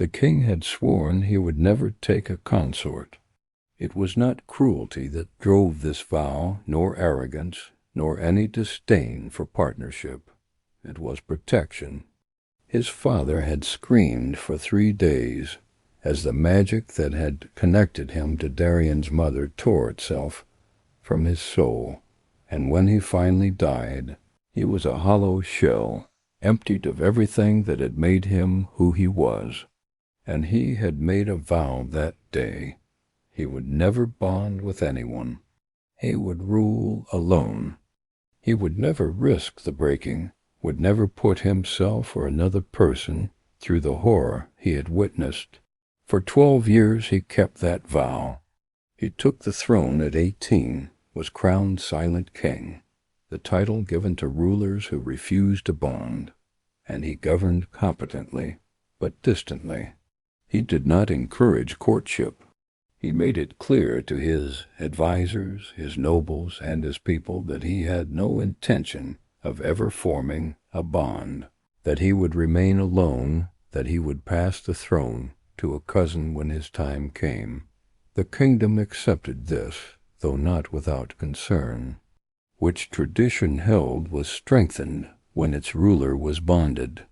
The king had sworn he would never take a consort. It was not cruelty that drove this vow, nor arrogance, nor any disdain for partnership. It was protection. His father had screamed for 3 days as the magic that had connected him to Darian's mother tore itself from his soul, and when he finally died, he was a hollow shell, emptied of everything that had made him who he was. And he had made a vow that day. He would never bond with anyone. He would rule alone. He would never risk the breaking, would never put himself or another person through the horror he had witnessed. For 12 years he kept that vow. He took the throne at 18, was crowned Silent King, the title given to rulers who refused to bond, and he governed competently, but distantly. He did not encourage courtship. He made it clear to his advisers, his nobles, and his people that he had no intention of ever forming a bond, that he would remain alone, that he would pass the throne to a cousin when his time came. The kingdom accepted this, though not without concern, which tradition held was strengthened when its ruler was bonded.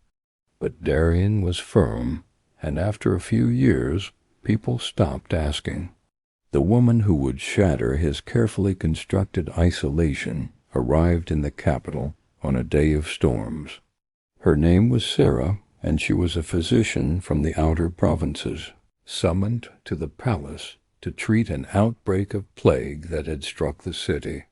But Darian was firm, and after a few years, people stopped asking. The woman who would shatter his carefully constructed isolation arrived in the capital on a day of storms. Her name was Sera, and she was a physician from the outer provinces, summoned to the palace to treat an outbreak of plague that had struck the city.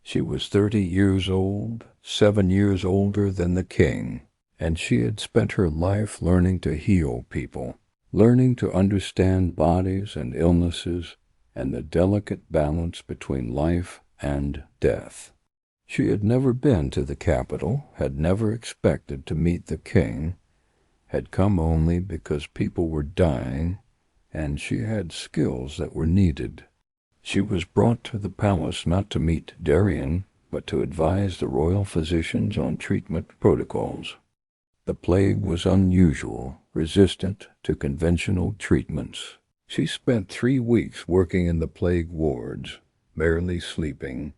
She was 30 years old, 7 years older than the king, and she had spent her life learning to heal people, learning to understand bodies and illnesses and the delicate balance between life and death. She had never been to the capital, had never expected to meet the king, had come only because people were dying, and she had skills that were needed. She was brought to the palace not to meet Darian, but to advise the royal physicians on treatment protocols. The plague was unusual, resistant to conventional treatments. She spent 3 weeks working in the plague wards, barely sleeping,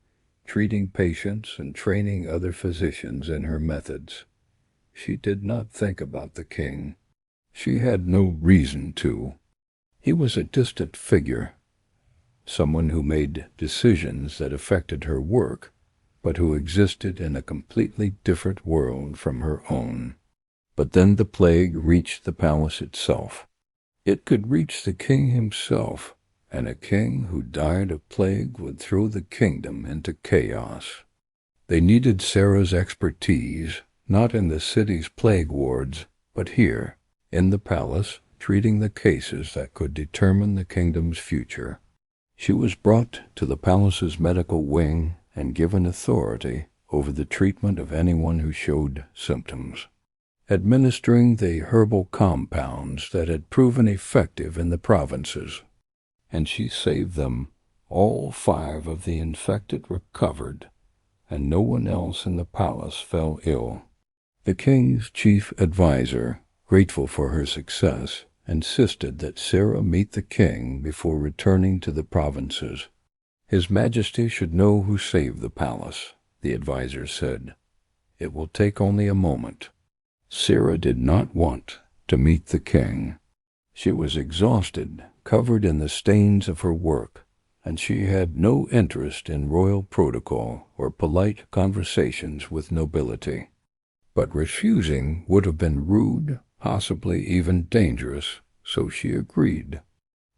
treating patients and training other physicians in her methods. She did not think about the king. She had no reason to. He was a distant figure, someone who made decisions that affected her work, but who existed in a completely different world from her own. But then the plague reached the palace itself. It could reach the king himself, and a king who died of plague would throw the kingdom into chaos. They needed Sera's expertise, not in the city's plague wards, but here, in the palace, treating the cases that could determine the kingdom's future. She was brought to the palace's medical wing and given authority over the treatment of anyone who showed symptoms, administering the herbal compounds that had proven effective in the provinces. And she saved them. All 5 of the infected recovered, and no one else in the palace fell ill. The king's chief adviser, grateful for her success, insisted that Sera meet the king before returning to the provinces. His Majesty should know who saved the palace, the adviser said. It will take only a moment. Sera did not want to meet the king. She was exhausted, covered in the stains of her work, and she had no interest in royal protocol or polite conversations with nobility. But refusing would have been rude, possibly even dangerous, so she agreed.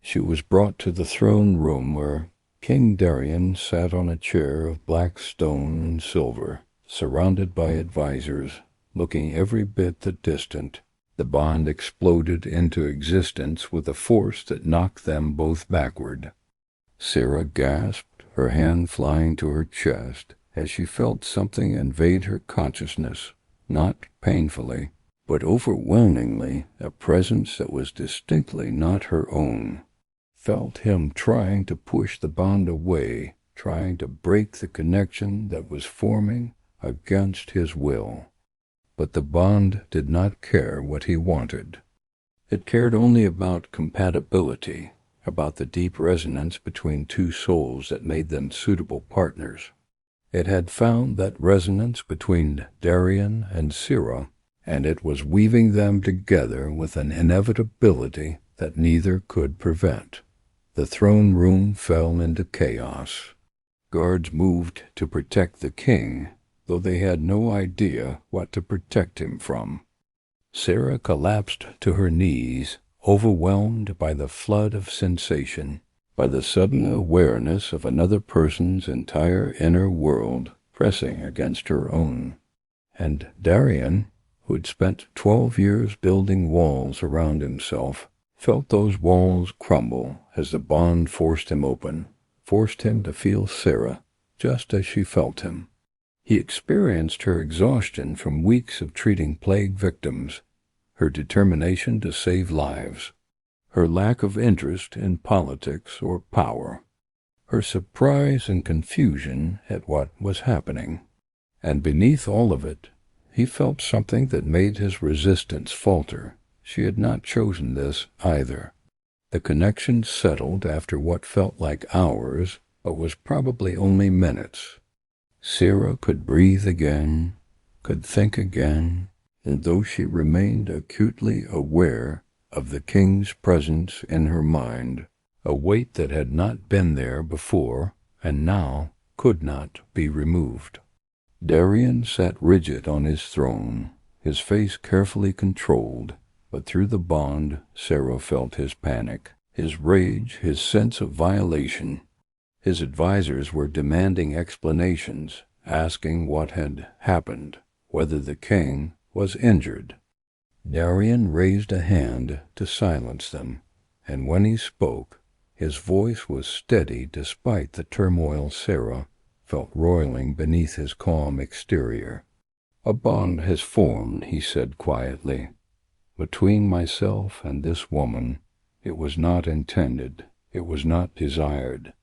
She was brought to the throne room where King Darian sat on a chair of black stone and silver, surrounded by advisers, looking every bit the distant. The bond exploded into existence with a force that knocked them both backward. Sera gasped, her hand flying to her chest, as she felt something invade her consciousness, not painfully, but overwhelmingly, a presence that was distinctly not her own. Felt him trying to push the bond away, trying to break the connection that was forming against his will. But the bond did not care what he wanted. It cared only about compatibility, about the deep resonance between two souls that made them suitable partners. It had found that resonance between Darian and Sera, and it was weaving them together with an inevitability that neither could prevent. The throne room fell into chaos. Guards moved to protect the king, though they had no idea what to protect him from. Sera collapsed to her knees, overwhelmed by the flood of sensation, by the sudden awareness of another person's entire inner world pressing against her own. And Darian, who had spent 12 years building walls around himself, felt those walls crumble as the bond forced him open, forced him to feel Sera just as she felt him. He experienced her exhaustion from weeks of treating plague victims, her determination to save lives, her lack of interest in politics or power, her surprise and confusion at what was happening. And beneath all of it, he felt something that made his resistance falter. She had not chosen this either. The connection settled after what felt like hours, but was probably only minutes. Sera could breathe again, could think again, and though she remained acutely aware of the king's presence in her mind, a weight that had not been there before and now could not be removed. Darian sat rigid on his throne, his face carefully controlled, but through the bond Sera felt his panic, his rage, his sense of violation. His advisors were demanding explanations, asking what had happened, whether the king was injured. Darian raised a hand to silence them, and when he spoke, his voice was steady despite the turmoil Sera felt roiling beneath his calm exterior. "A bond has formed," he said quietly. "Between myself and this woman, it was not intended, it was not desired.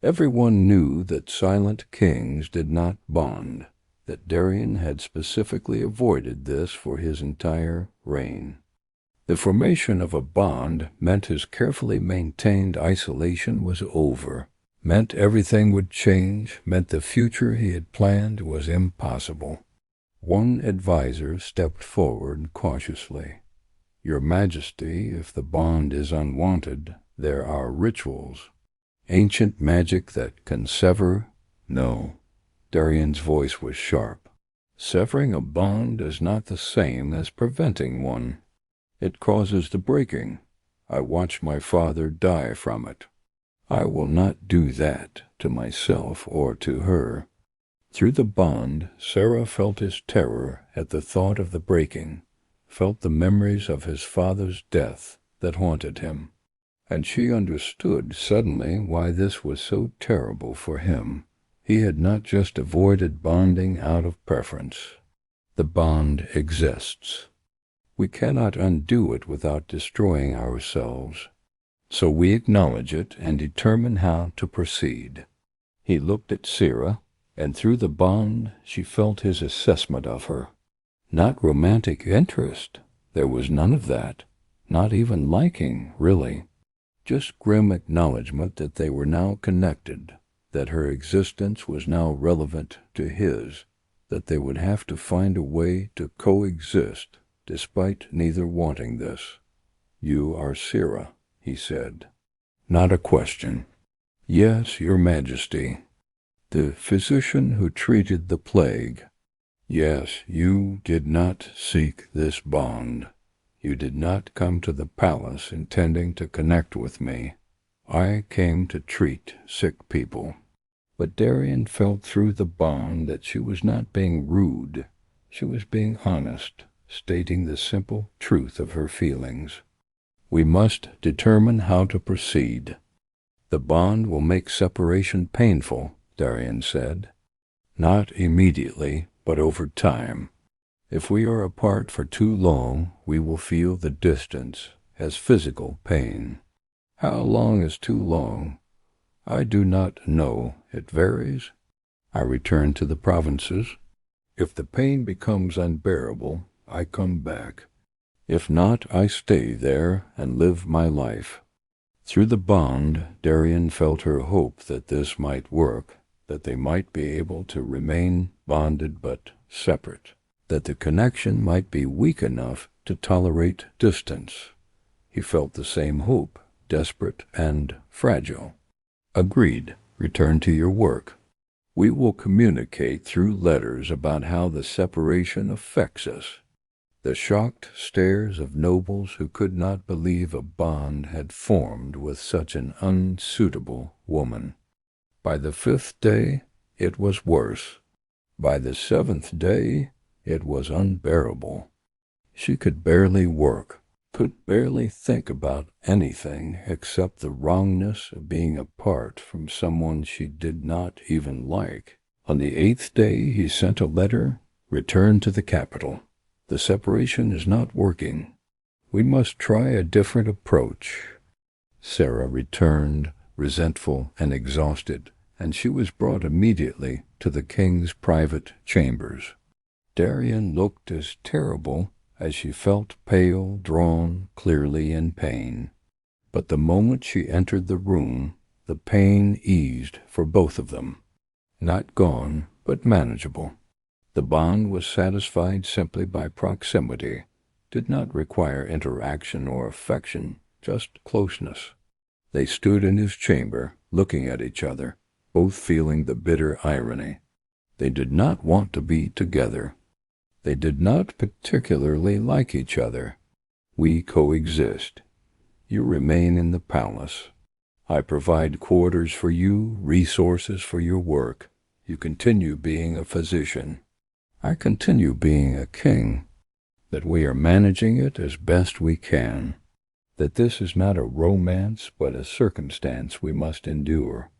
Everyone knew that silent kings did not bond, that Darian had specifically avoided this for his entire reign. The formation of a bond meant his carefully maintained isolation was over, meant everything would change, meant the future he had planned was impossible. One advisor stepped forward cautiously. "Your Majesty, if the bond is unwanted, there are rituals. Ancient magic that can sever?" "No." Darian's voice was sharp. "Severing a bond is not the same as preventing one. It causes the breaking. I watched my father die from it. I will not do that to myself or to her." Through the bond, Sera felt his terror at the thought of the breaking, felt the memories of his father's death that haunted him. And she understood suddenly why this was so terrible for him. He had not just avoided bonding out of preference. The bond exists. We cannot undo it without destroying ourselves. So we acknowledge it and determine how to proceed. He looked at Sera, and through the bond she felt his assessment of her. Not romantic interest. There was none of that. Not even liking, really. Just grim acknowledgment that they were now connected, that her existence was now relevant to his, that they would have to find a way to coexist, despite neither wanting this. "You are Sera," he said. "Not a question." "Yes, Your Majesty." "The physician who treated the plague." "Yes, you did not seek this bond. You did not come to the palace intending to connect with me. I came to treat sick people." But Darian felt through the bond that she was not being rude. She was being honest, stating the simple truth of her feelings. "We must determine how to proceed. The bond will make separation painful," Darian said. "Not immediately, but over time. If we are apart for too long, we will feel the distance as physical pain. How long is too long? I do not know. It varies. I return to the provinces. If the pain becomes unbearable, I come back. If not, I stay there and live my life." Through the bond, Darian felt her hope that this might work, that they might be able to remain bonded but separate, that the connection might be weak enough to tolerate distance. He felt the same hope, desperate and fragile. "Agreed. Return to your work. We will communicate through letters about how the separation affects us." The shocked stares of nobles who could not believe a bond had formed with such an unsuitable woman. By the 5th day, it was worse. By the 7th day, it was unbearable. She could barely work, could barely think about anything except the wrongness of being apart from someone she did not even like. On the 8th day, he sent a letter, "Return to the capital. The separation is not working. We must try a different approach." Sera returned, resentful and exhausted, and she was brought immediately to the king's private chambers. Darian looked as terrible as she felt, pale, drawn, clearly in pain. But the moment she entered the room, the pain eased for both of them. Not gone, but manageable. The bond was satisfied simply by proximity, did not require interaction or affection, just closeness. They stood in his chamber, looking at each other, both feeling the bitter irony. They did not want to be together. They did not particularly like each other. "We coexist. You remain in the palace. I provide quarters for you, resources for your work. You continue being a physician. I continue being a king. That we are managing it as best we can. That this is not a romance, but a circumstance we must endure."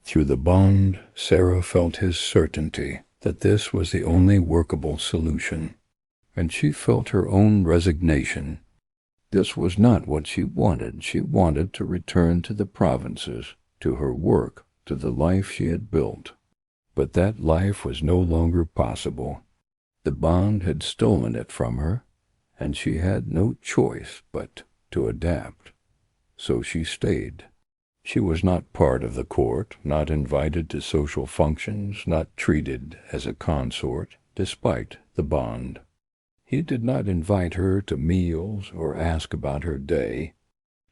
Through the bond, Sera felt his certainty that this was the only workable solution, and she felt her own resignation. This was not what she wanted. She wanted to return to the provinces, to her work, to the life she had built. But that life was no longer possible. The bond had stolen it from her, and she had no choice but to adapt. So she stayed. She was not part of the court, not invited to social functions, not treated as a consort, despite the bond. He did not invite her to meals or ask about her day.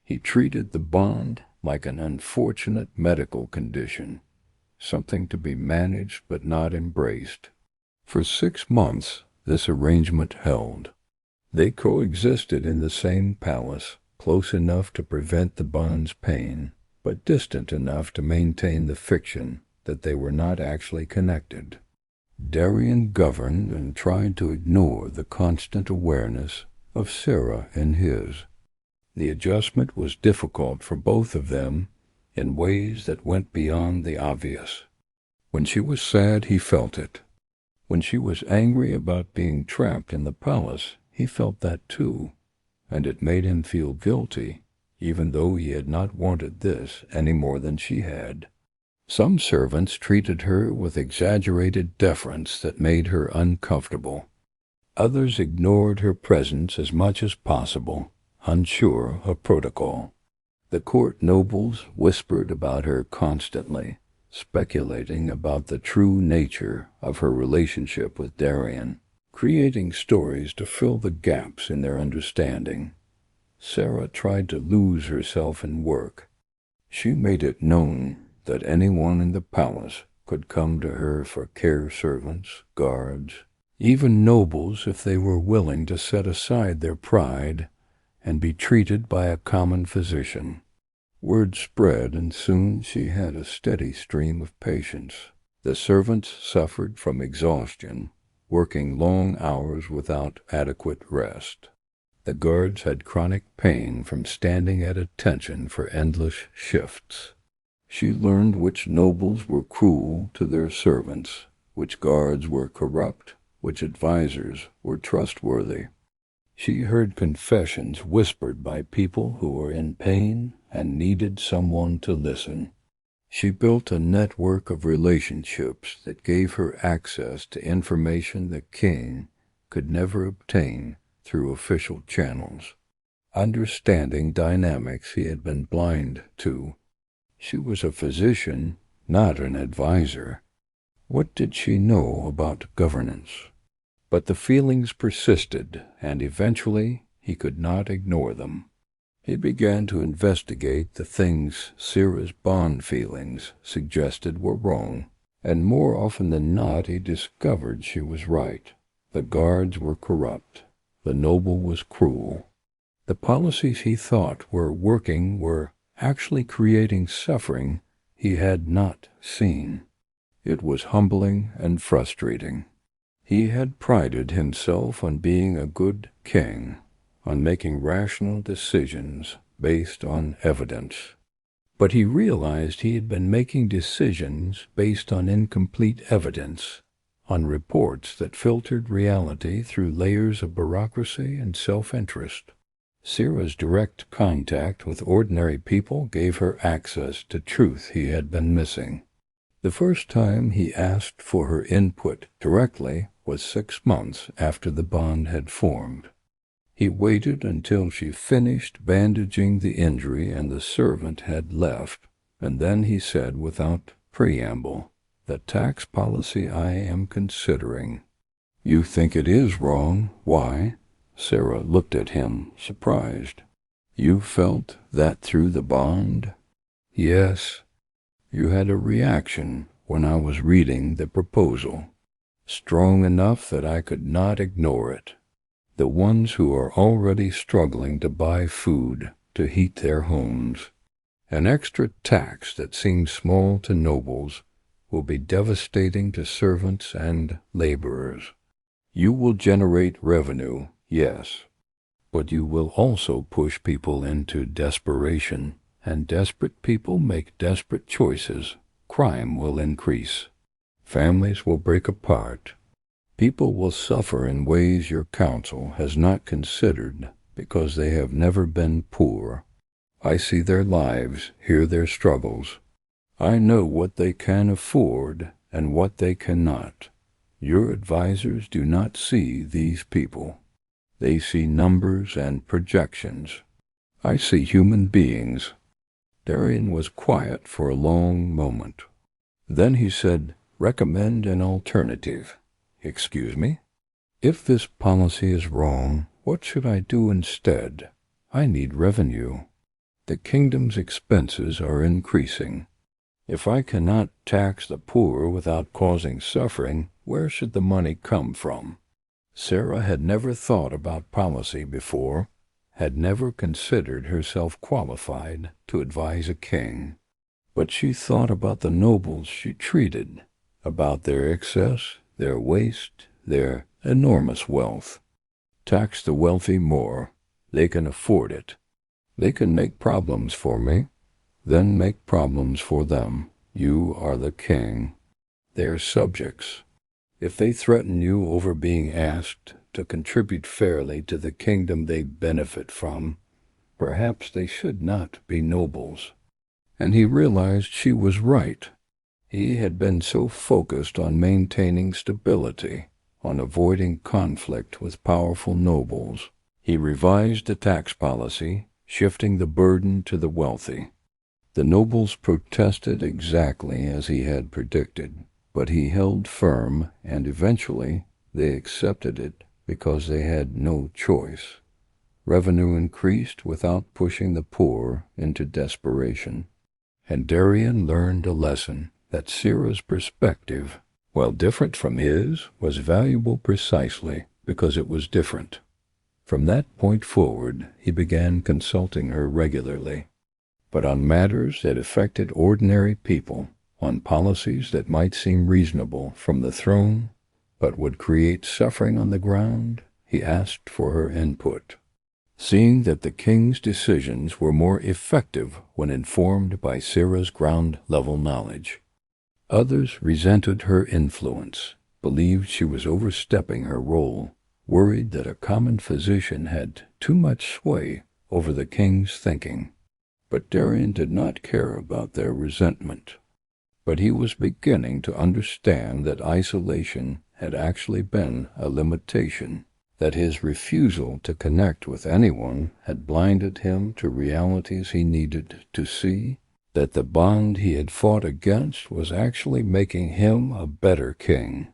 He treated the bond like an unfortunate medical condition, something to be managed but not embraced. For 6 months this arrangement held. They coexisted in the same palace, close enough to prevent the bond's pain, but distant enough to maintain the fiction that they were not actually connected. Darian governed and tried to ignore the constant awareness of Sera in his. The adjustment was difficult for both of them in ways that went beyond the obvious. When she was sad, he felt it. When she was angry about being trapped in the palace, he felt that too, and it made him feel guilty, even though he had not wanted this any more than she had. Some servants treated her with exaggerated deference that made her uncomfortable. Others ignored her presence as much as possible, unsure of protocol. The court nobles whispered about her constantly, speculating about the true nature of her relationship with Darian, creating stories to fill the gaps in their understanding. Sera tried to lose herself in work. She made it known that anyone in the palace could come to her for care servants, guards, even nobles if they were willing to set aside their pride and be treated by a common physician. Word spread, and soon she had a steady stream of patients. The servants suffered from exhaustion, working long hours without adequate rest. The guards had chronic pain from standing at attention for endless shifts. She learned which nobles were cruel to their servants, which guards were corrupt, which advisors were trustworthy. She heard confessions whispered by people who were in pain and needed someone to listen. She built a network of relationships that gave her access to information the king could never obtain through official channels, understanding dynamics he had been blind to. She was a physician, not an advisor. What did she know about governance? But the feelings persisted, and eventually he could not ignore them. He began to investigate the things Sera's bond feelings suggested were wrong, and more often than not he discovered she was right. The guards were corrupt. The noble was cruel. The policies he thought were working were actually creating suffering he had not seen. It was humbling and frustrating. He had prided himself on being a good king, on making rational decisions based on evidence. But he realized he had been making decisions based on incomplete evidence, on reports that filtered reality through layers of bureaucracy and self-interest. Sera's direct contact with ordinary people gave her access to truth he had been missing. The first time he asked for her input directly was 6 months after the bond had formed. He waited until she finished bandaging the injury and the servant had left, and then he said without preamble, "The tax policy I am considering." "You think it is wrong? Why?" Sera looked at him, surprised. "You felt that through the bond?" "Yes. You had a reaction when I was reading the proposal, strong enough that I could not ignore it. The ones who are already struggling to buy food to heat their homes. An extra tax that seems small to nobles will be devastating to servants and laborers. You will generate revenue, yes, but you will also push people into desperation, and desperate people make desperate choices. Crime will increase. Families will break apart. People will suffer in ways your council has not considered because they have never been poor. I see their lives, hear their struggles. I know what they can afford and what they cannot. Your advisors do not see these people. They see numbers and projections. I see human beings." Darian was quiet for a long moment. Then he said, "Recommend an alternative." "Excuse me?" "If this policy is wrong, what should I do instead? I need revenue. The kingdom's expenses are increasing. If I cannot tax the poor without causing suffering, where should the money come from?" Sera had never thought about policy before, had never considered herself qualified to advise a king. But she thought about the nobles she treated, about their excess, their waste, their enormous wealth. Tax the wealthy more. They can afford it. They can make problems for me, then make problems for them. You are the king. They are subjects. If they threaten you over being asked to contribute fairly to the kingdom they benefit from, perhaps they should not be nobles. And he realized she was right. He had been so focused on maintaining stability, on avoiding conflict with powerful nobles. He revised the tax policy, shifting the burden to the wealthy. The nobles protested exactly as he had predicted, but he held firm, and eventually they accepted it because they had no choice. Revenue increased without pushing the poor into desperation. And Darian learned a lesson, that Sera's perspective, while different from his, was valuable precisely because it was different. From that point forward, he began consulting her regularly, but on matters that affected ordinary people, on policies that might seem reasonable from the throne, but would create suffering on the ground, he asked for her input, seeing that the king's decisions were more effective when informed by Sera's ground-level knowledge. Others resented her influence, believed she was overstepping her role, worried that a common physician had too much sway over the king's thinking. But Darian did not care about their resentment. But he was beginning to understand that isolation had actually been a limitation, that his refusal to connect with anyone had blinded him to realities he needed to see, that the bond he had fought against was actually making him a better king.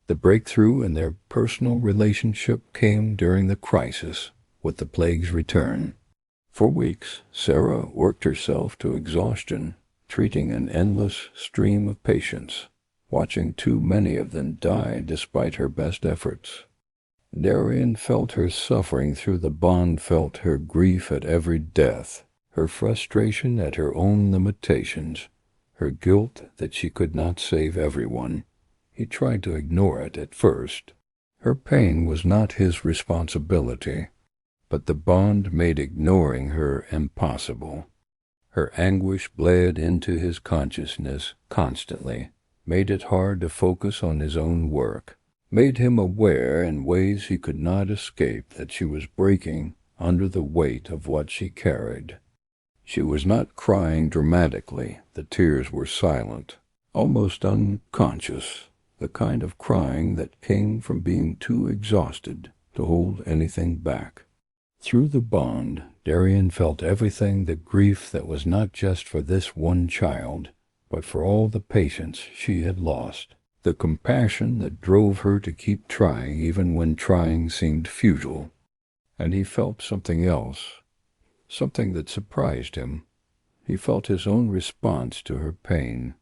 The breakthrough in their personal relationship came during the crisis with the plague's return. For weeks, Sera worked herself to exhaustion, treating an endless stream of patients, watching too many of them die despite her best efforts. Darian felt her suffering through the bond, felt her grief at every death, her frustration at her own limitations, her guilt that she could not save everyone. He tried to ignore it at first. Her pain was not his responsibility, but the bond made ignoring her impossible. Her anguish bled into his consciousness constantly, made it hard to focus on his own work, made him aware in ways he could not escape that she was breaking under the weight of what she carried. She was not crying dramatically. The tears were silent, almost unconscious, the kind of crying that came from being too exhausted to hold anything back. Through the bond, Darian felt everything, the grief that was not just for this one child, but for all the patients she had lost, the compassion that drove her to keep trying even when trying seemed futile. And he felt something else, something that surprised him. He felt his own response to her pain,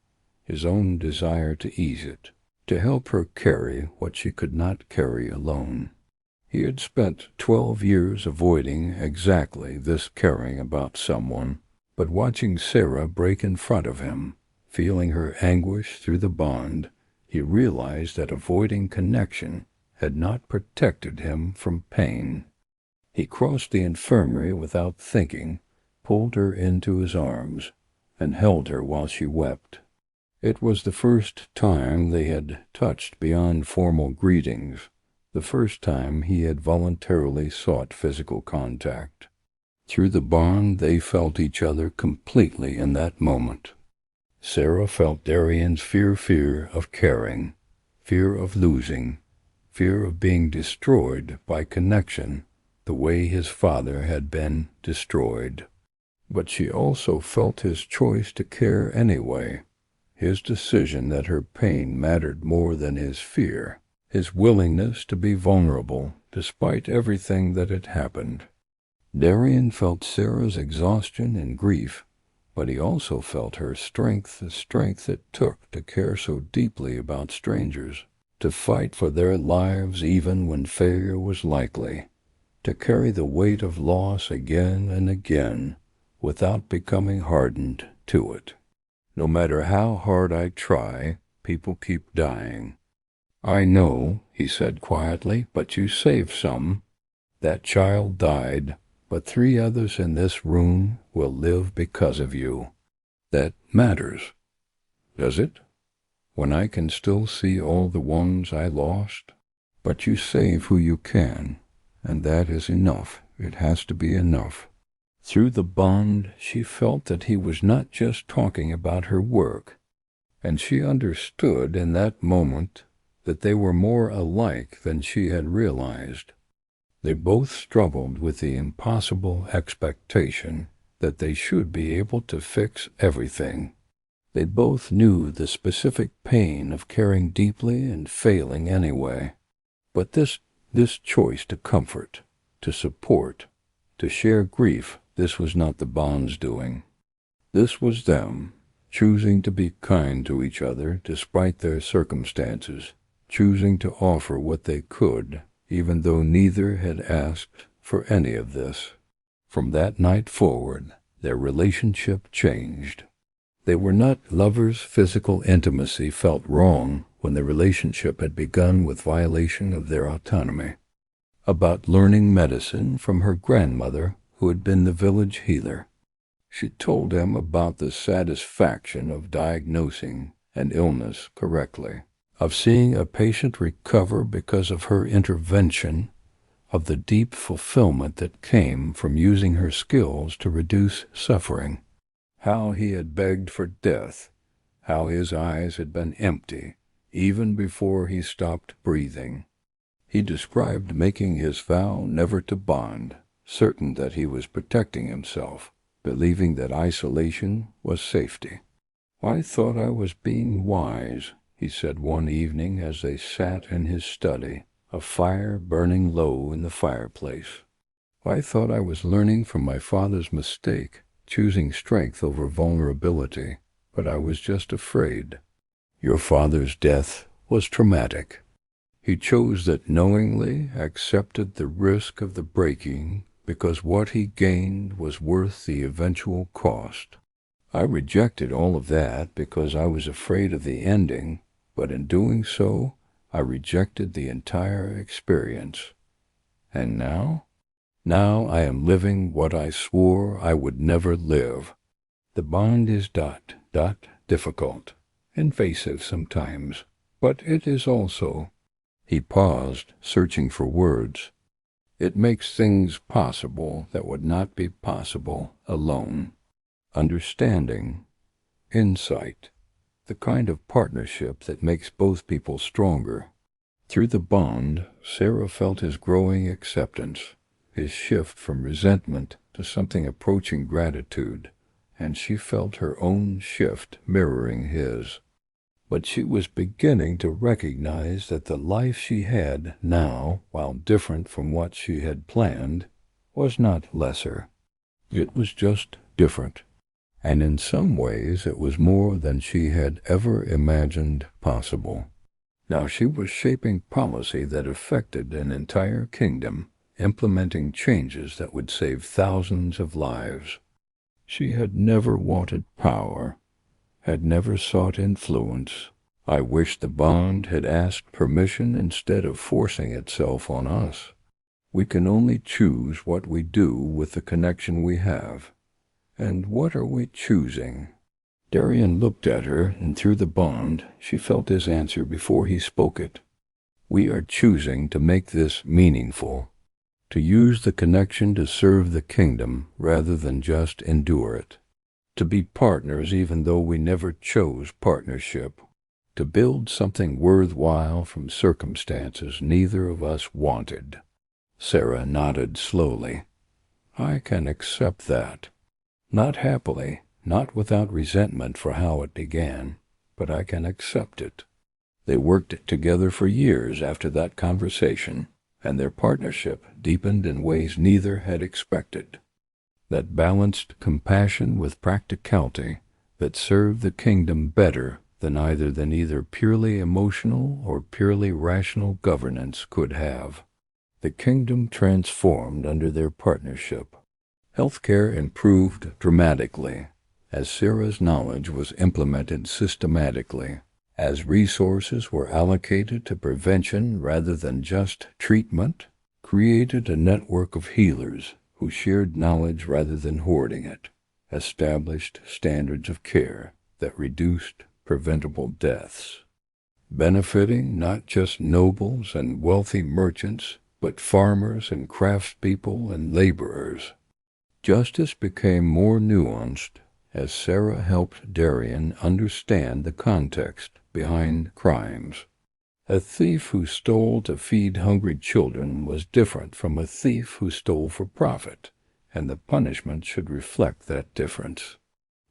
his own desire to ease it, to help her carry what she could not carry alone. He had spent 12 years avoiding exactly this caring about someone, but watching Sera break in front of him, feeling her anguish through the bond, he realized that avoiding connection had not protected him from pain. He crossed the infirmary without thinking, pulled her into his arms, and held her while she wept. It was the first time they had touched beyond formal greetings, the first time he had voluntarily sought physical contact. Through the bond, they felt each other completely in that moment. Sera felt Darian's fear of caring, fear of losing, fear of being destroyed by connection, the way his father had been destroyed. But she also felt his choice to care anyway, his decision that her pain mattered more than his fear, his willingness to be vulnerable despite everything that had happened. Darian felt Sera's exhaustion and grief, but he also felt her strength, the strength it took to care so deeply about strangers, to fight for their lives even when failure was likely, to carry the weight of loss again and again without becoming hardened to it. No matter how hard I try, people keep dying. I know, he said quietly, but you saved some. That child died, but 3 others in this room will live because of you. That matters. Does it? When I can still see all the ones I lost? But you save who you can, and that is enough. It has to be enough. Through the bond, she felt that he was not just talking about her work, and she understood in that moment that they were more alike than she had realized. They both struggled with the impossible expectation that they should be able to fix everything. They both knew the specific pain of caring deeply and failing anyway. But this choice to comfort, to support, to share grief, this was not the bond's doing. This was them, choosing to be kind to each other despite their circumstances, choosing to offer what they could, even though neither had asked for any of this. From that night forward, their relationship changed. They were not lovers. Physical intimacy felt wrong when the relationship had begun with violation of their autonomy. About learning medicine from her grandmother, who had been the village healer. She told him about the satisfaction of diagnosing an illness correctly, of seeing a patient recover because of her intervention, of the deep fulfillment that came from using her skills to reduce suffering, how he had begged for death, how his eyes had been empty even before he stopped breathing. He described making his vow never to bond, certain that he was protecting himself, believing that isolation was safety. "I thought I was being wise," he said one evening as they sat in his study, a fire burning low in the fireplace. "I thought I was learning from my father's mistake, choosing strength over vulnerability, but I was just afraid." "Your father's death was traumatic. He chose that knowingly, accepted the risk of the breaking, because what he gained was worth the eventual cost. I rejected all of that because I was afraid of the ending, but in doing so, I rejected the entire experience. And now? Now I am living what I swore I would never live. The bond is difficult, invasive sometimes, but it is also—" He paused, searching for words. "It makes things possible that would not be possible alone. Understanding, insight, the kind of partnership that makes both people stronger." Through the bond, Sera felt his growing acceptance, his shift from resentment to something approaching gratitude, and she felt her own shift mirroring his. But she was beginning to recognize that the life she had now, while different from what she had planned, was not lesser. It was just different. And in some ways it was more than she had ever imagined possible. Now she was shaping policy that affected an entire kingdom, implementing changes that would save thousands of lives. She had never wanted power, had never sought influence. I wish the bond had asked permission instead of forcing itself on us. We can only choose what we do with the connection we have. And what are we choosing? Darian looked at her, and through the bond, she felt his answer before he spoke it. We are choosing to make this meaningful, to use the connection to serve the kingdom rather than just endure it, to be partners even though we never chose partnership, to build something worthwhile from circumstances neither of us wanted. Sera nodded slowly. I can accept that. Not happily, not without resentment for how it began, but I can accept it. They worked together for years after that conversation, and their partnership deepened in ways neither had expected. That balanced compassion with practicality that served the kingdom better than either purely emotional or purely rational governance could have. The kingdom transformed under their partnership. Healthcare improved dramatically, as Sera's knowledge was implemented systematically, as resources were allocated to prevention rather than just treatment, created a network of healers who shared knowledge rather than hoarding it, established standards of care that reduced preventable deaths, benefiting not just nobles and wealthy merchants, but farmers and craftspeople and laborers. Justice became more nuanced as Sera helped Darian understand the context behind crimes. A thief who stole to feed hungry children was different from a thief who stole for profit, and the punishment should reflect that difference.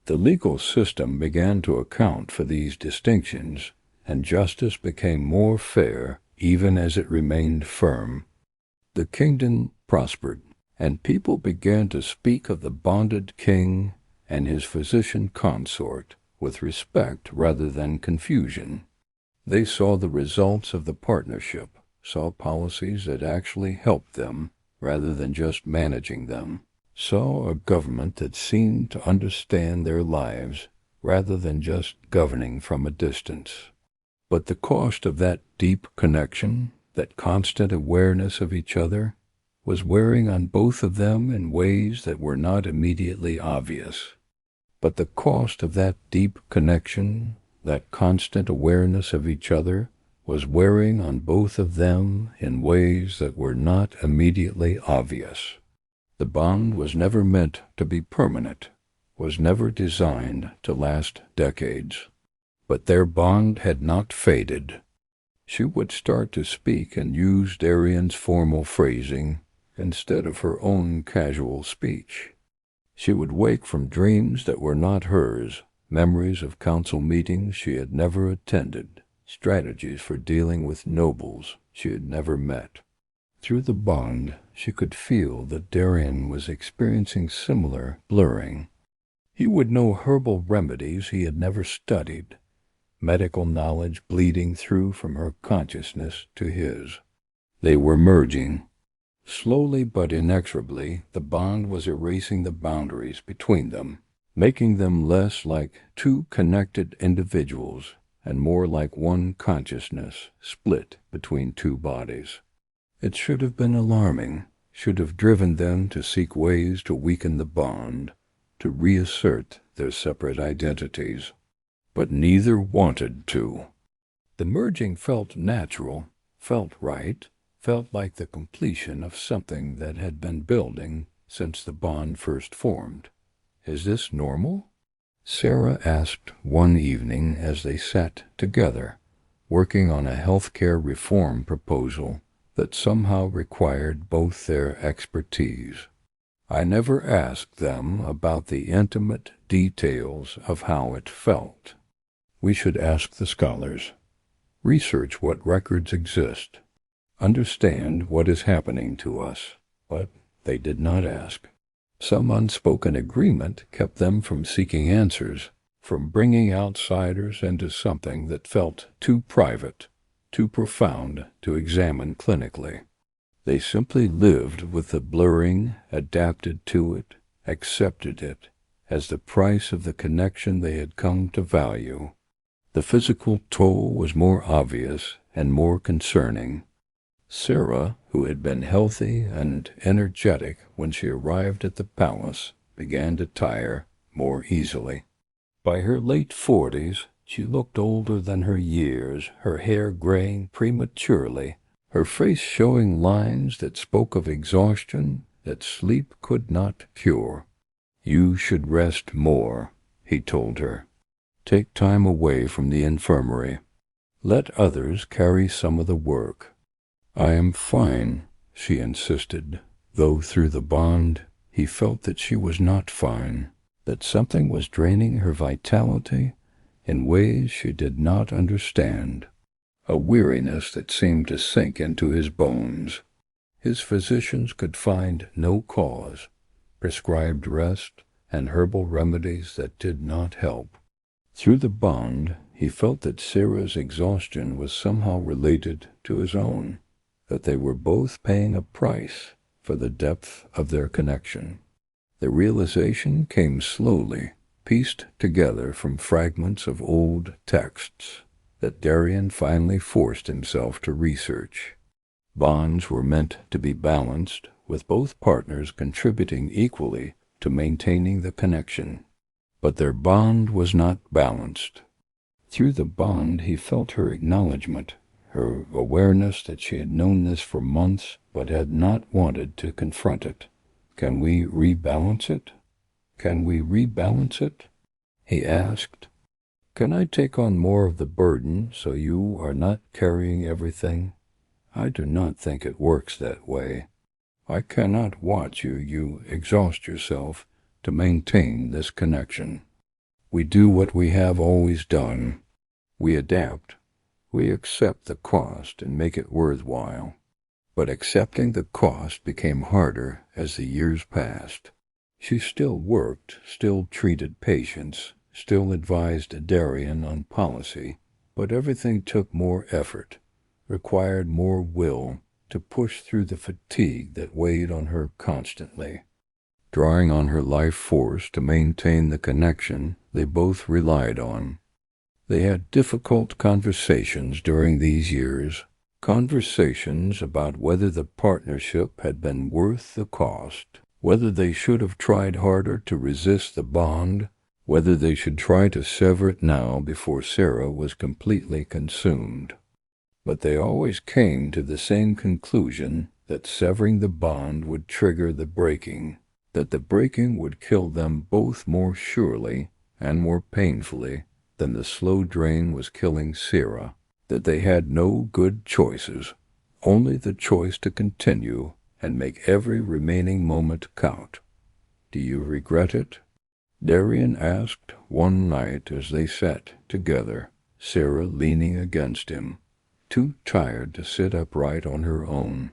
The legal system began to account for these distinctions, and justice became more fair even as it remained firm. The kingdom prospered, and people began to speak of the bonded king and his physician consort with respect rather than confusion. They saw the results of the partnership, saw policies that actually helped them rather than just managing them, saw a government that seemed to understand their lives rather than just governing from a distance. But the cost of that deep connection, that constant awareness of each other, was wearing on both of them in ways that were not immediately obvious. But the cost of that deep connection, that constant awareness of each other, was wearing on both of them in ways that were not immediately obvious. The bond was never meant to be permanent, was never designed to last decades. But their bond had not faded. She would start to speak and use Darian's formal phrasing instead of her own casual speech. She would wake from dreams that were not hers, memories of council meetings she had never attended, strategies for dealing with nobles she had never met. Through the bond, she could feel that Darian was experiencing similar blurring. He would know herbal remedies he had never studied, medical knowledge bleeding through from her consciousness to his. They were merging. Slowly but inexorably, the bond was erasing the boundaries between them, making them less like two connected individuals and more like one consciousness split between two bodies. It should have been alarming, should have driven them to seek ways to weaken the bond, to reassert their separate identities. But neither wanted to. The merging felt natural, felt right, felt like the completion of something that had been building since the bond first formed. Is this normal? Sera asked one evening as they sat together, working on a healthcare reform proposal that somehow required both their expertise. I never asked them about the intimate details of how it felt. We should ask the scholars. Research what records exist. Understand what is happening to us. But they did not ask. Some unspoken agreement kept them from seeking answers, from bringing outsiders into something that felt too private, too profound to examine clinically. They simply lived with the blurring, adapted to it, accepted it, as the price of the connection they had come to value. The physical toll was more obvious and more concerning. Sera, who had been healthy and energetic when she arrived at the palace, began to tire more easily. By her late 40s, she looked older than her years, her hair graying prematurely, her face showing lines that spoke of exhaustion that sleep could not cure. "You should rest more," he told her. "Take time away from the infirmary. Let others carry some of the work." "I am fine," she insisted, though through the bond he felt that she was not fine, that something was draining her vitality in ways she did not understand, a weariness that seemed to sink into his bones. His physicians could find no cause, prescribed rest and herbal remedies that did not help. Through the bond, he felt that Sera's exhaustion was somehow related to his own, that they were both paying a price for the depth of their connection. The realization came slowly, pieced together from fragments of old texts that Darian finally forced himself to research. Bonds were meant to be balanced, with both partners contributing equally to maintaining the connection. But their bond was not balanced. Through the bond he felt her acknowledgement, her awareness that she had known this for months but had not wanted to confront it. "Can we rebalance it? Can we rebalance it?" he asked. "Can I take on more of the burden so you are not carrying everything? I do not think it works that way. I cannot watch you exhaust yourself to maintain this connection. We do what we have always done. We adapt. We accept the cost and make it worthwhile." But accepting the cost became harder as the years passed. She still worked, still treated patients, still advised Darian on policy, but everything took more effort, required more will to push through the fatigue that weighed on her constantly. Drawing on her life force to maintain the connection they both relied on. They had difficult conversations during these years, conversations about whether the partnership had been worth the cost, whether they should have tried harder to resist the bond, whether they should try to sever it now before Sera was completely consumed. But they always came to the same conclusion that severing the bond would trigger the breaking, that the breaking would kill them both more surely and more painfully than the slow drain was killing Sera, that they had no good choices, only the choice to continue and make every remaining moment count. Do you regret it? Darian asked one night as they sat together, Sera leaning against him, too tired to sit upright on her own.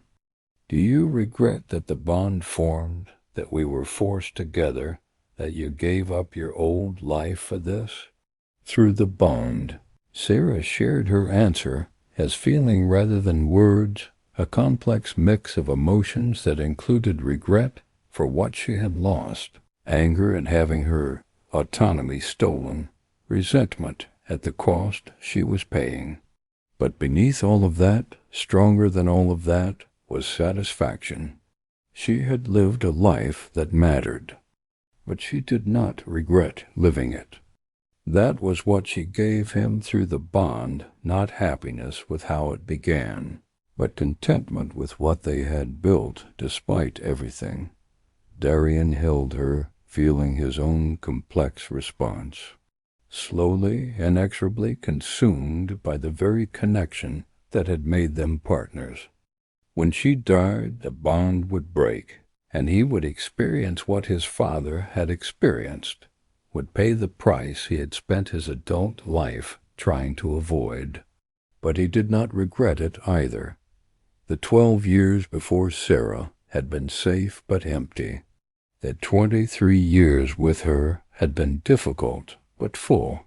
Do you regret that the bond formed, that we were forced together, that you gave up your old life for this? Through the bond, Sera shared her answer as feeling rather than words, a complex mix of emotions that included regret for what she had lost, anger at having her autonomy stolen, resentment at the cost she was paying. But beneath all of that, stronger than all of that, was satisfaction. She had lived a life that mattered, but she did not regret living it. That was what she gave him through the bond, not happiness with how it began, but contentment with what they had built despite everything. Darian held her, feeling his own complex response, slowly, inexorably consumed by the very connection that had made them partners. When she died, the bond would break, and he would experience what his father had experienced, would pay the price he had spent his adult life trying to avoid. But he did not regret it either. The 12 years before Sera had been safe but empty. The 23 years with her had been difficult but full.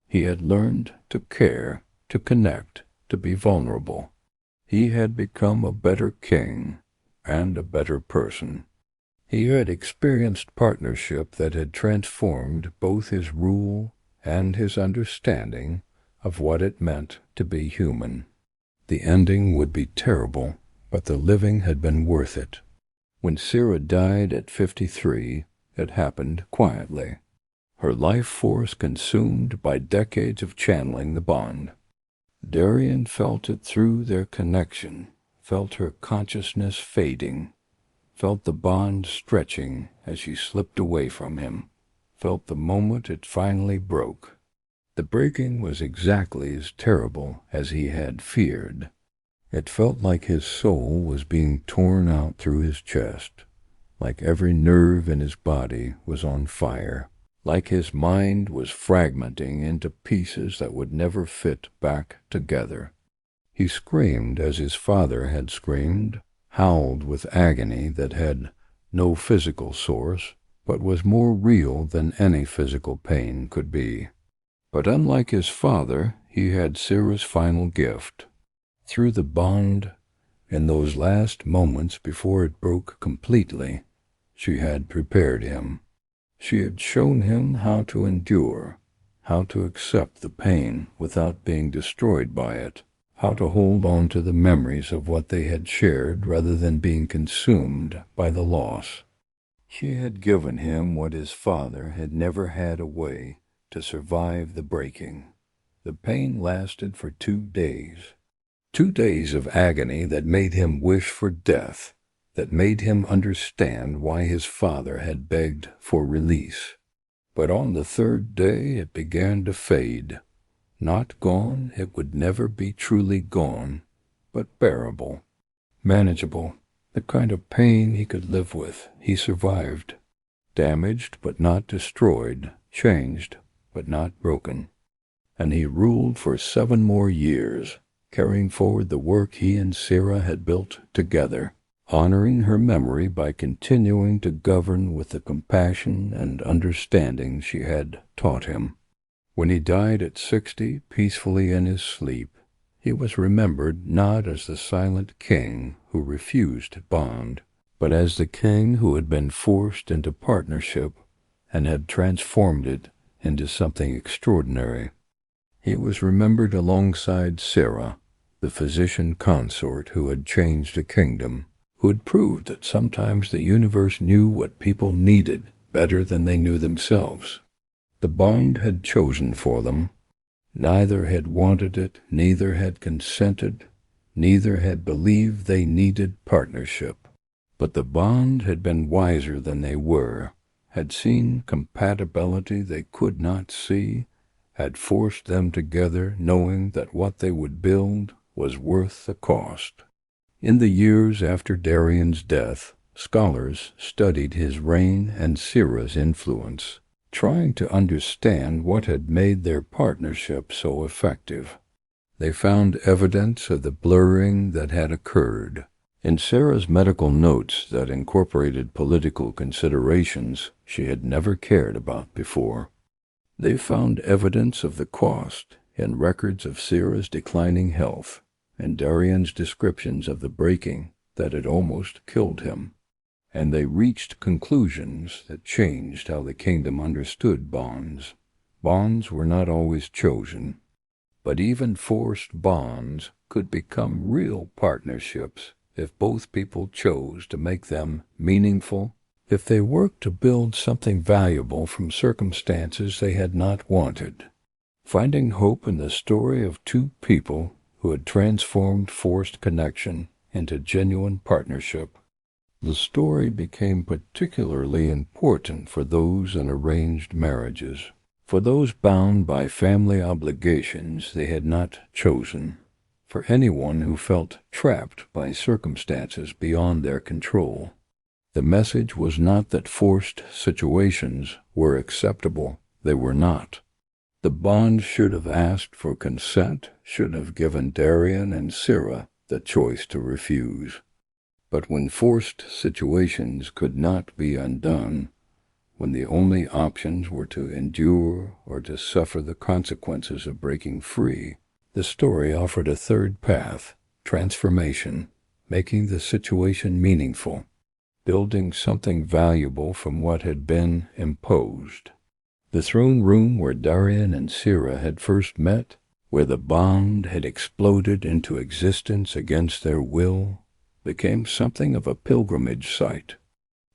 He had learned to care, to connect, to be vulnerable. He had become a better king and a better person. He had experienced partnership that had transformed both his rule and his understanding of what it meant to be human. The ending would be terrible, but the living had been worth it. When Sera died at 53, it happened quietly, her life force consumed by decades of channeling the bond. Darian felt it through their connection, felt her consciousness fading, felt the bond stretching as she slipped away from him, felt the moment it finally broke. The breaking was exactly as terrible as he had feared. It felt like his soul was being torn out through his chest, like every nerve in his body was on fire, like his mind was fragmenting into pieces that would never fit back together. He screamed as his father had screamed, howled with agony that had no physical source, but was more real than any physical pain could be. But unlike his father, he had Sera's final gift. Through the bond, in those last moments before it broke completely, she had prepared him. She had shown him how to endure, how to accept the pain without being destroyed by it, how to hold on to the memories of what they had shared rather than being consumed by the loss. She had given him what his father had never had a way to survive the breaking. The pain lasted for 2 days. 2 days of agony that made him wish for death, that made him understand why his father had begged for release. But on the 3rd day it began to fade. Not gone, it would never be truly gone, but bearable, manageable, the kind of pain he could live with. He survived. Damaged but not destroyed, changed but not broken. And he ruled for 7 more years, carrying forward the work he and Sera had built together, honoring her memory by continuing to govern with the compassion and understanding she had taught him. When he died at 60, peacefully in his sleep, he was remembered not as the silent king who refused bond, but as the king who had been forced into partnership and had transformed it into something extraordinary. He was remembered alongside Sera, the physician consort who had changed a kingdom, who had proved that sometimes the universe knew what people needed better than they knew themselves. The bond had chosen for them. Neither had wanted it, neither had consented, neither had believed they needed partnership. But the bond had been wiser than they were, had seen compatibility they could not see, had forced them together, knowing that what they would build was worth the cost. In the years after Darian's death, scholars studied his reign and Sera's influence, trying to understand what had made their partnership so effective. They found evidence of the blurring that had occurred. In Sera's medical notes that incorporated political considerations she had never cared about before. They found evidence of the cost in records of Sera's declining health and Darian's descriptions of the breaking that had almost killed him. And they reached conclusions that changed how the kingdom understood bonds. Bonds were not always chosen, but even forced bonds could become real partnerships if both people chose to make them meaningful, if they worked to build something valuable from circumstances they had not wanted. Finding hope in the story of two people who had transformed forced connection into genuine partnership. The story became particularly important for those in arranged marriages, for those bound by family obligations they had not chosen, for anyone who felt trapped by circumstances beyond their control. The message was not that forced situations were acceptable. They were not. The bond should have asked for consent, should have given Darian and Sera the choice to refuse. But when forced situations could not be undone, when the only options were to endure or to suffer the consequences of breaking free, the story offered a third path, transformation, making the situation meaningful, building something valuable from what had been imposed. The throne room where Darian and Sera had first met, where the bond had exploded into existence against their will, became something of a pilgrimage site.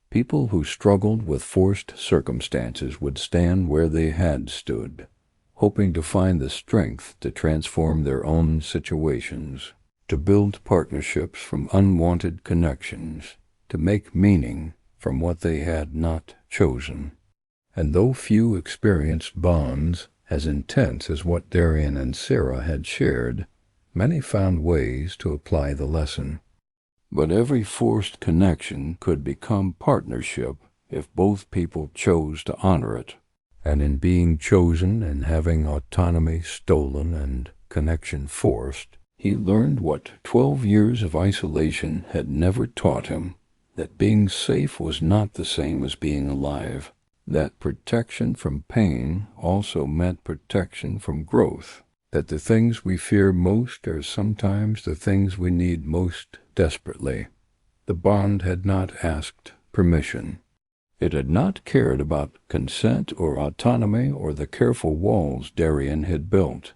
People who struggled with forced circumstances would stand where they had stood, hoping to find the strength to transform their own situations, to build partnerships from unwanted connections, to make meaning from what they had not chosen. And though few experienced bonds as intense as what Darian and Sera had shared, many found ways to apply the lesson. But every forced connection could become partnership if both people chose to honor it. And in being chosen and having autonomy stolen and connection forced, he learned what 12 years of isolation had never taught him, that being safe was not the same as being alive, that protection from pain also meant protection from growth, that the things we fear most are sometimes the things we need most desperately. The bond had not asked permission. It had not cared about consent or autonomy or the careful walls Darian had built.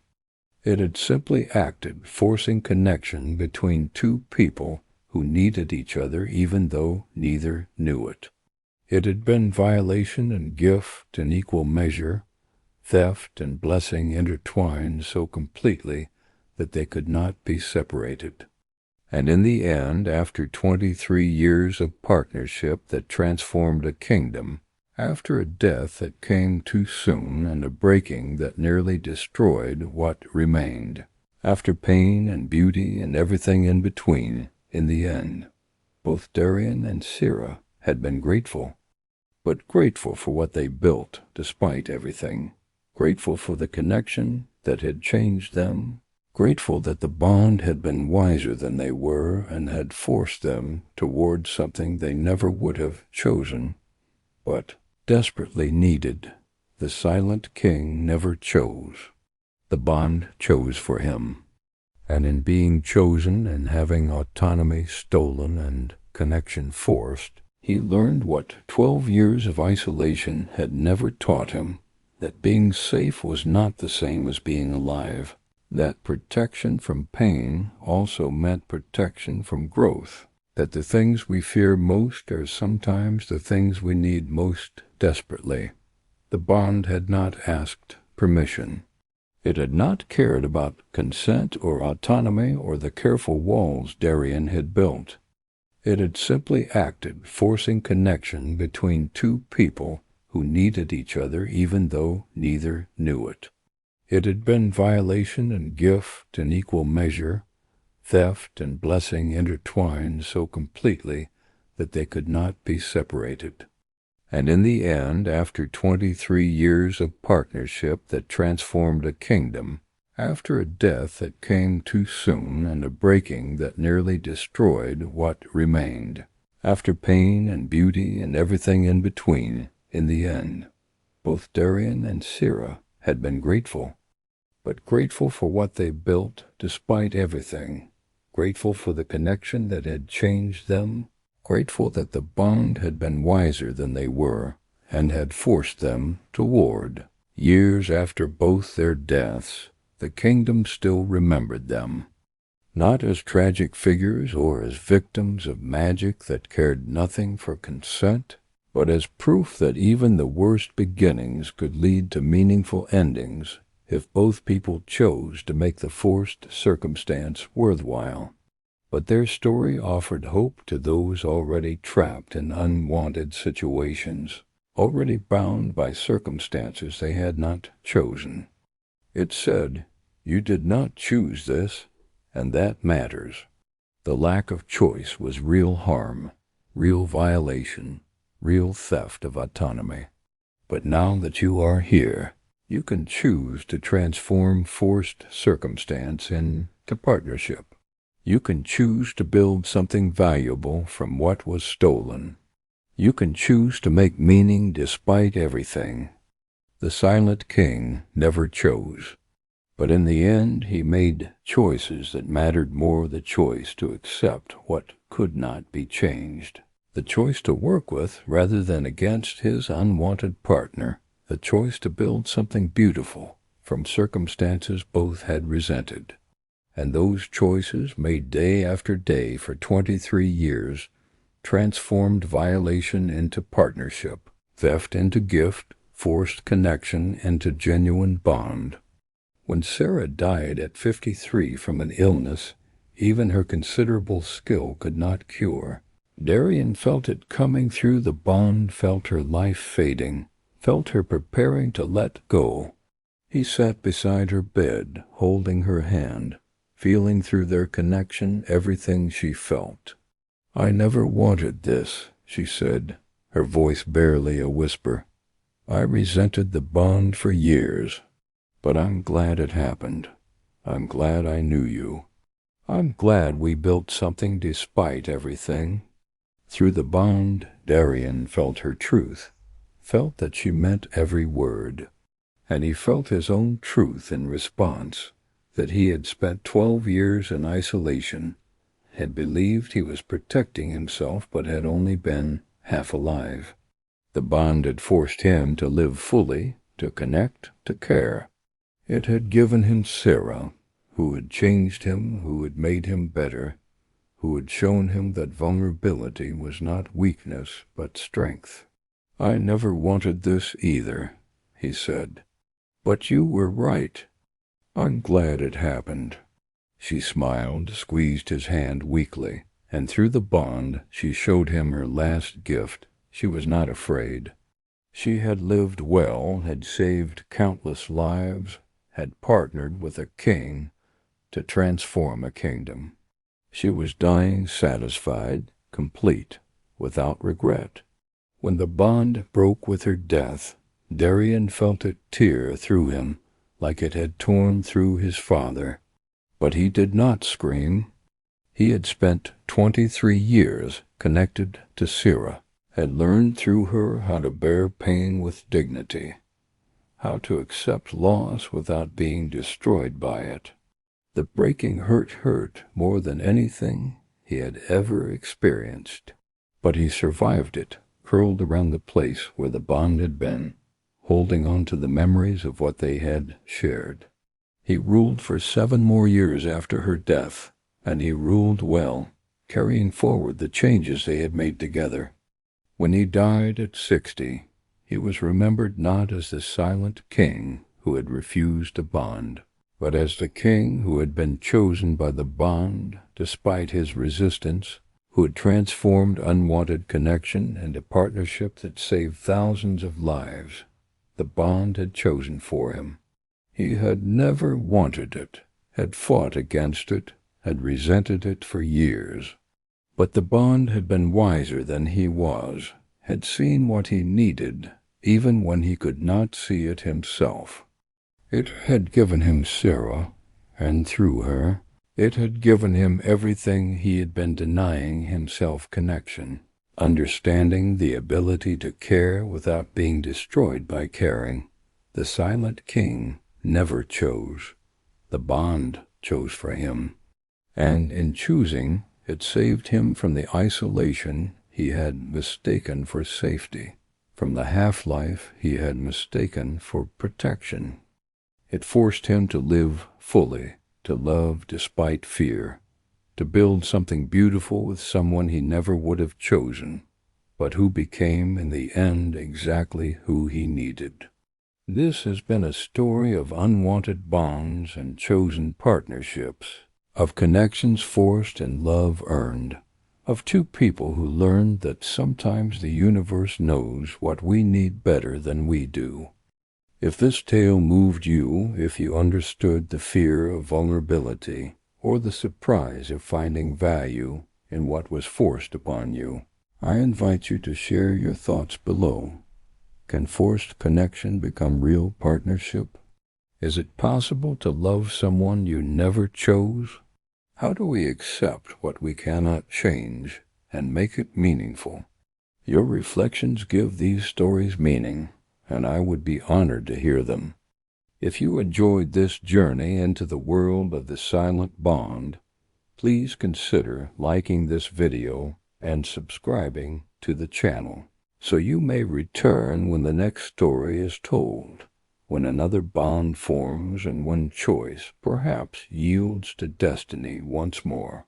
It had simply acted, forcing connection between two people who needed each other even though neither knew it. It had been violation and gift in equal measure, theft and blessing intertwined so completely that they could not be separated. And in the end, after 23 years of partnership that transformed a kingdom, after a death that came too soon and a breaking that nearly destroyed what remained, after pain and beauty and everything in between, in the end, both Darian and Sera had been grateful, but grateful for what they built despite everything, grateful for the connection that had changed them, grateful that the bond had been wiser than they were and had forced them toward something they never would have chosen, but desperately needed. The silent king never chose. The bond chose for him. And in being chosen and having autonomy stolen and connection forced, he learned what 12 years of isolation had never taught him, that being safe was not the same as being alive, that protection from pain also meant protection from growth, that the things we fear most are sometimes the things we need most desperately. The bond had not asked permission. It had not cared about consent or autonomy or the careful walls Darian had built. It had simply acted, forcing connection between two people who needed each other even though neither knew it. It had been violation and gift in equal measure, theft and blessing intertwined so completely that they could not be separated. And in the end, after 23 years of partnership that transformed a kingdom, after a death that came too soon and a breaking that nearly destroyed what remained, after pain and beauty and everything in between, in the end, both Darian and Sera had been grateful, but grateful for what they built despite everything, grateful for the connection that had changed them, grateful that the bond had been wiser than they were and had forced them toward. Years after both their deaths, the kingdom still remembered them, not as tragic figures or as victims of magic that cared nothing for consent, but as proof that even the worst beginnings could lead to meaningful endings if both people chose to make the forced circumstance worthwhile. But their story offered hope to those already trapped in unwanted situations, already bound by circumstances they had not chosen. It said, "You did not choose this, and that matters." The lack of choice was real harm, real violation, real theft of autonomy. But now that you are here, you can choose to transform forced circumstance into partnership. You can choose to build something valuable from what was stolen. You can choose to make meaning despite everything. The silent king never chose, but in the end he made choices that mattered more: the choice to accept what could not be changed, the choice to work with rather than against his unwanted partner, the choice to build something beautiful from circumstances both had resented. And those choices, made day after day for 23 years, transformed violation into partnership, theft into gift, forced connection into genuine bond. When Sera died at 53 from an illness even her considerable skill could not cure, Darian felt it coming through the bond, felt her life fading, felt her preparing to let go. He sat beside her bed, holding her hand, feeling through their connection everything she felt. "I never wanted this," she said, her voice barely a whisper. "I resented the bond for years, but I'm glad it happened. I'm glad I knew you. I'm glad we built something despite everything." Through the bond, Darian felt her truth, felt that she meant every word, and he felt his own truth in response, that he had spent 12 years in isolation, had believed he was protecting himself but had only been half alive. The bond had forced him to live fully, to connect, to care. It had given him Sera, who had changed him, who had made him better, who had shown him that vulnerability was not weakness but strength. "I never wanted this either," he said. "But you were right. I'm glad it happened." She smiled, squeezed his hand weakly, and through the bond she showed him her last gift. She was not afraid. She had lived well, had saved countless lives, had partnered with a king to transform a kingdom. She was dying satisfied, complete, without regret. When the bond broke with her death, Darian felt it tear through him, like it had torn through his father. But he did not scream. He had spent 23 years connected to Sera, had learned through her how to bear pain with dignity, how to accept loss without being destroyed by it. The breaking hurt more than anything he had ever experienced, but he survived it, curled around the place where the bond had been, holding on to the memories of what they had shared. He ruled for 7 more years after her death, and he ruled well, carrying forward the changes they had made together. When he died at 60, he was remembered not as the silent king who had refused a bond, but as the king who had been chosen by the bond despite his resistance, who had transformed unwanted connection into partnership that saved thousands of lives. The bond had chosen for him. He had never wanted it, had fought against it, had resented it for years. But the bond had been wiser than he was, had seen what he needed, even when he could not see it himself. It had given him Sera, and through her, it had given him everything he had been denying himself: connection, understanding, the ability to care without being destroyed by caring. The silent king never chose. The bond chose for him. And in choosing, it saved him from the isolation he had mistaken for safety, from the half-life he had mistaken for protection. It forced him to live fully, to love despite fear, to build something beautiful with someone he never would have chosen, but who became in the end exactly who he needed. This has been a story of unwanted bonds and chosen partnerships, of connections forced and love earned, of two people who learned that sometimes the universe knows what we need better than we do. If this tale moved you, if you understood the fear of vulnerability, or the surprise of finding value in what was forced upon you, I invite you to share your thoughts below. Can forced connection become real partnership? Is it possible to love someone you never chose? How do we accept what we cannot change and make it meaningful? Your reflections give these stories meaning, and I would be honored to hear them. If you enjoyed this journey into the world of the silent bond, please consider liking this video and subscribing to the channel, so you may return when the next story is told, when another bond forms and when choice perhaps yields to destiny once more.